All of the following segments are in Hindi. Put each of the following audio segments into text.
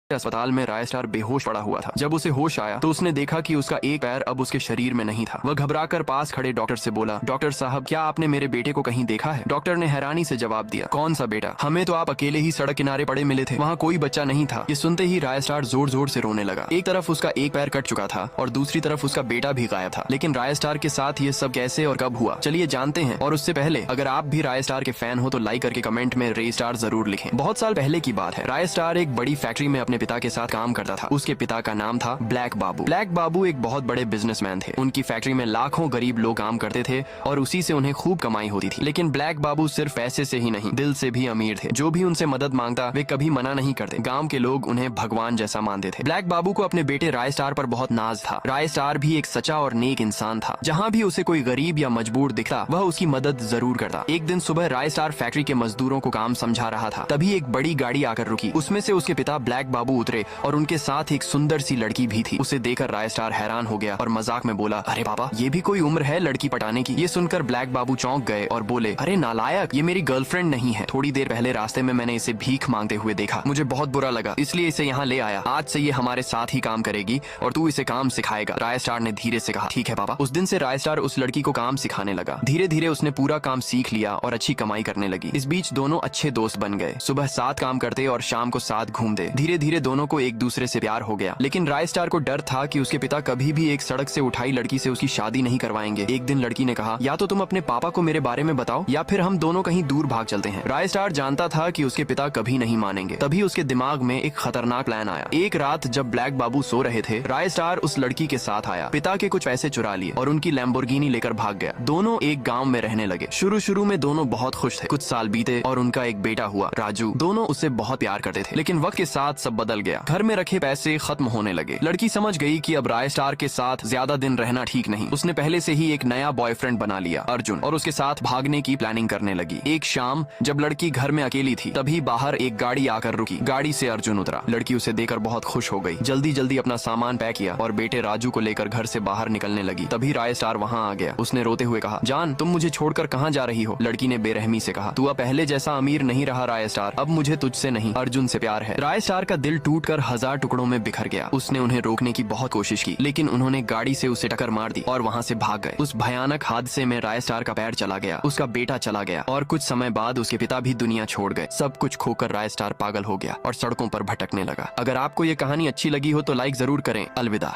अस्पताल में राय स्टार बेहोश पड़ा हुआ था। जब उसे होश आया तो उसने देखा कि उसका एक पैर अब उसके शरीर में नहीं था। वह घबराकर पास खड़े डॉक्टर से बोला, डॉक्टर साहब, क्या आपने मेरे बेटे को कहीं देखा है? डॉक्टर ने हैरानी से जवाब दिया, कौन सा बेटा? हमें तो आप अकेले ही सड़क किनारे पड़े मिले थे, वहाँ कोई बच्चा नहीं था। ये सुनते ही राय स्टार जोर जोर से रोने लगा। एक तरफ उसका एक पैर कट चुका था और दूसरी तरफ उसका बेटा भी गायब था। लेकिन राय स्टार के साथ ये सब कैसे और कब हुआ, चलिए जानते हैं। और उससे पहले अगर आप भी राय स्टार के फैन हो तो लाइक करके कमेंट में रे स्टार जरूर लिखें। बहुत साल पहले की बात है। राय स्टार एक बड़ी फैक्ट्री में अपने पिता के साथ काम करता था। उसके पिता का नाम था ब्लैक बाबू। ब्लैक बाबू एक बहुत बड़े बिजनेसमैन थे। उनकी फैक्ट्री में लाखों गरीब लोग काम करते थे और उसी से उन्हें खूब कमाई होती थी। लेकिन ब्लैक बाबू सिर्फ पैसे से ही नहीं, दिल से भी अमीर थे। जो भी उनसे मदद मांगता वे कभी मना नहीं करते। गांव के लोग उन्हें भगवान जैसा मानते थे। ब्लैक बाबू को अपने बेटे राय स्टार पर बहुत नाज था। राय स्टार भी एक सच्चा और नेक इंसान था। जहाँ भी उसे कोई गरीब या मजबूर दिखता वह उसकी मदद जरूर करता। एक दिन सुबह राय स्टार फैक्ट्री के मजदूरों को काम समझा रहा था। तभी एक बड़ी गाड़ी आकर रुकी। उसमें से उसके पिता ब्लैक बाबू उतरे और उनके साथ एक सुंदर सी लड़की भी थी। उसे देखकर राय स्टार हैरान हो गया और मजाक में बोला, अरे बाबा, ये भी कोई उम्र है लड़की पटाने की? ये सुनकर ब्लैक बाबू चौंक गए और बोले, अरे नालायक, ये मेरी गर्लफ्रेंड नहीं है। थोड़ी देर पहले रास्ते में मैंने इसे भीख मांगते हुए देखा, मुझे बहुत बुरा लगा, इसलिए इसे यहाँ ले आया। आज से ये हमारे साथ ही काम करेगी और तू इसे काम सिखाएगा। राय स्टार ने धीरे से कहा, ठीक है पापा। उस दिन से राय स्टार उस लड़की को काम सिखाने लगा। धीरे धीरे उसने पूरा काम सीख लिया और अच्छी कमाई करने लगी। इस बीच दोनों अच्छे दोस्त बन गए। सुबह साथ काम करते और शाम को साथ घूमते। धीरे धीरे दोनों को एक दूसरे से प्यार हो गया। लेकिन राय स्टार को डर था कि उसके पिता कभी भी एक सड़क से उठाई लड़की से उसकी शादी नहीं करवाएंगे। एक दिन लड़की ने कहा, या तो तुम अपने पापा को मेरे बारे में बताओ या फिर हम दोनों कहीं दूर भाग चलते हैं। राय स्टार जानता था कि उसके पिता कभी नहीं मानेंगे। तभी उसके दिमाग में एक खतरनाक प्लान आया। एक रात जब ब्लैक बाबू सो रहे थे, राय स्टार उस लड़की के साथ आया। पिता के कुछ पैसे चुरा लिए और उनकी लैम्बोर्गिनी लेकर भाग गया। दोनों एक गाँव में रहने लगे। शुरू में दोनों बहुत खुश थे। कुछ साल बीते और उनका एक बेटा हुआ, राजू। दोनों उससे बहुत प्यार करते थे। लेकिन वक्त के साथ सब बदल गया। घर में रखे पैसे खत्म होने लगे। लड़की समझ गई कि अब राय स्टार के साथ ज्यादा दिन रहना ठीक नहीं। उसने पहले से ही एक नया बॉयफ्रेंड बना लिया, अर्जुन, और उसके साथ भागने की प्लानिंग करने लगी। एक शाम जब लड़की घर में अकेली थी तभी बाहर एक गाड़ी आकर रुकी। गाड़ी से अर्जुन उतरा। लड़की उसे देखकर बहुत खुश हो गई। जल्दी जल्दी अपना सामान पैक किया और बेटे राजू को लेकर घर से बाहर निकलने लगी। तभी राय स्टार वहाँ आ गया। उसने रोते हुए कहा, जान, तुम मुझे छोड़कर कहाँ जा रही हो? लड़की ने बेरहमी से कहा, तू अब पहले जैसा अमीर नहीं रहा राय स्टार, अब मुझे तुझसे नहीं अर्जुन से प्यार है। राय स्टार का दिल टूटकर 1000 टुकड़ों में बिखर गया। उसने उन्हें रोकने की बहुत कोशिश की लेकिन उन्होंने गाड़ी से उसे टक्कर मार दी और वहाँ से भाग गए। उस भयानक हादसे में राय स्टार का पैर चला गया, उसका बेटा चला गया और कुछ समय बाद उसके पिता भी दुनिया छोड़ गए। सब कुछ खोकर राय स्टार पागल हो गया और सड़कों पर भटकने लगा। अगर आपको ये कहानी अच्छी लगी हो तो लाइक जरूर करें। अलविदा।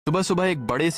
सुबह सुबह एक बड़े से